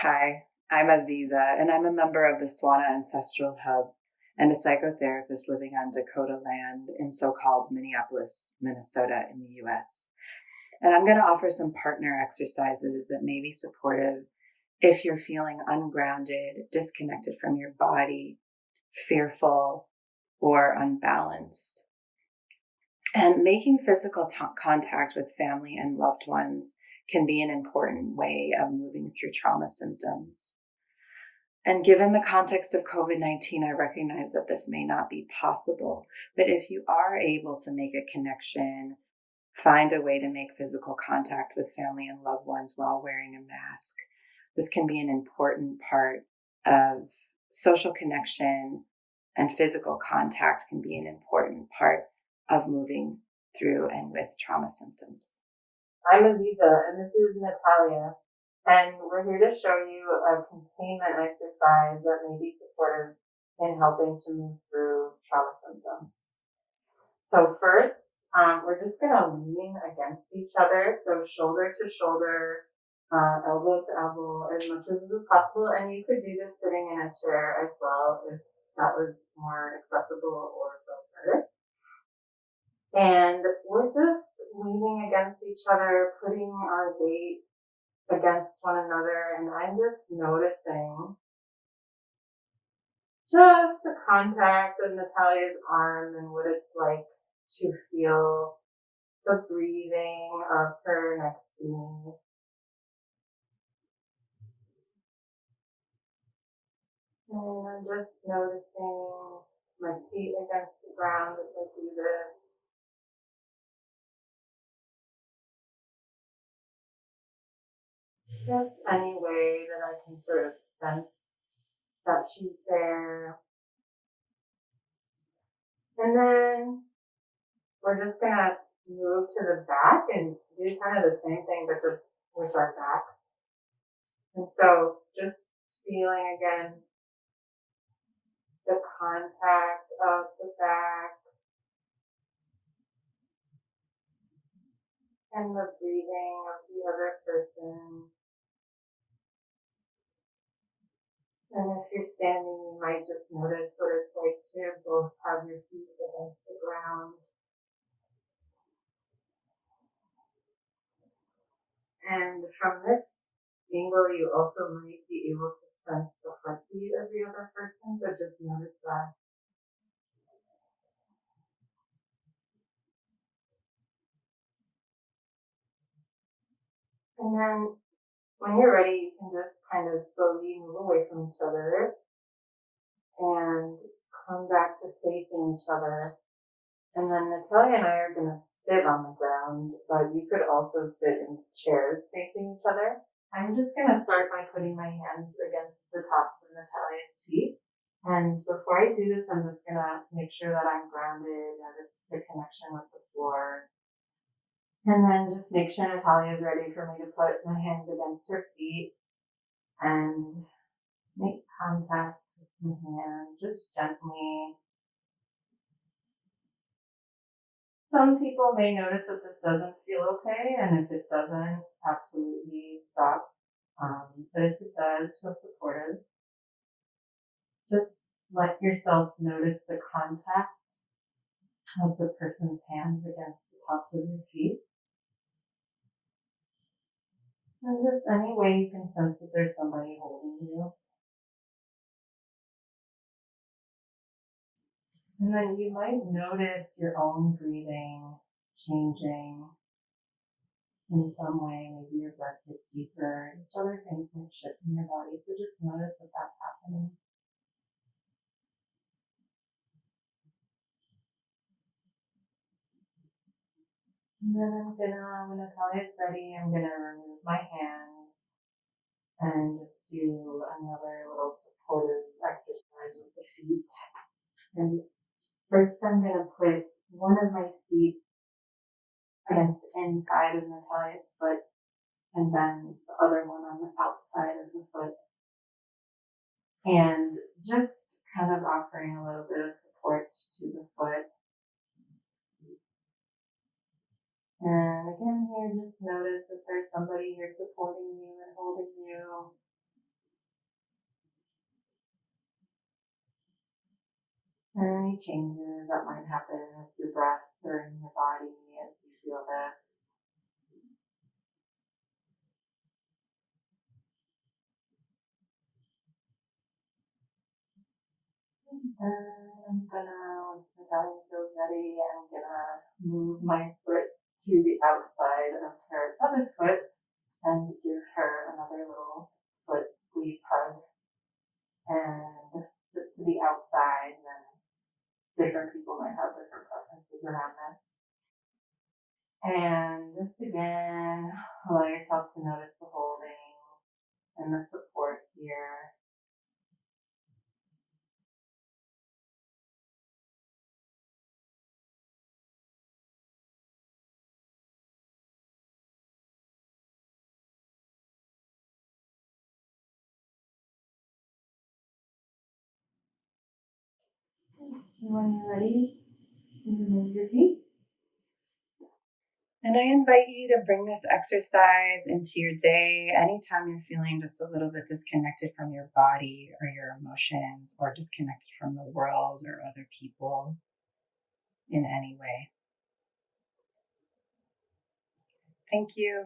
Hi, I'm Aziza, and I'm a member of the Swana Ancestral Hub and a psychotherapist living on Dakota land in so-called Minneapolis, Minnesota in the US. And I'm going to offer some partner exercises that may be supportive if you're feeling ungrounded, disconnected from your body, fearful, or unbalanced. And making physical contact with family and loved ones can be an important way of moving through trauma symptoms. And given the context of COVID-19, I recognize that this may not be possible. But if you are able to make a connection, find a way to make physical contact with family and loved ones while wearing a mask, this can be an important part of social connection, and physical contact can be an important part of moving through and with trauma symptoms. I'm Aziza, and this is Natalia, and we're here to show you a containment exercise that may be supportive in helping to move through trauma symptoms. So first, we're just going to lean against each other, so shoulder to shoulder, elbow to elbow, as much as is possible, and you could do this sitting in a chair as well if that was more accessible or felt better. And we're just leaning against each other, putting our weight against one another, and I'm just noticing just the contact of Natalia's arm and what it's like to feel the breathing of her next to me. And I'm just noticing my feet against the ground as I do this. Just any way that I can sort of sense that she's there. And then we're just going to move to the back and do kind of the same thing, but just with our backs. And so just feeling again the contact of the back and the breathing of the other person. And if you're standing, you might just notice what it's like to both have your feet against the ground. And from this angle, you also might be able to sense the heartbeat of the other person, so just notice that. And then when you're ready, you can just kind of slowly move away from each other and come back to facing each other. And then Natalia and I are going to sit on the ground, but you could also sit in chairs facing each other. I'm just going to start by putting my hands against the tops of Natalia's feet. And before I do this, I'm just going to make sure that I'm grounded, notice the connection with the floor. And then just make sure Natalia is ready for me to put my hands against her feet and make contact with my hands, just gently. Some people may notice that this doesn't feel okay, and if it doesn't, absolutely stop. But if it does feel supportive, just let yourself notice the contact of the person's hands against the tops of your feet. And just any way you can sense that there's somebody holding you. And then you might notice your own breathing changing in some way. Maybe your breath gets deeper. Just other things might shift in your body. So just notice that that's happening. And then when Natalia's ready, I'm gonna remove my hands and just do another little supportive exercise with the feet. And first I'm gonna put one of my feet against the inside of Natalia's foot, and then the other one on the outside of the foot. And just kind of offering a little bit of support to the foot. And again, here, just notice if there's somebody here supporting you and holding you. And any changes that might happen with your breath or in your body as you feel this. I'm gonna, once Natalia feels ready, I'm gonna move my foot to the outside of her other foot and give her another little foot squeeze hug. And just to the outside, and different people might have different preferences around this. And just again, allow yourself to notice the holding and the support here. And when you're ready, you can move your feet. And I invite you to bring this exercise into your day anytime you're feeling just a little bit disconnected from your body or your emotions, or disconnected from the world or other people in any way. Thank you.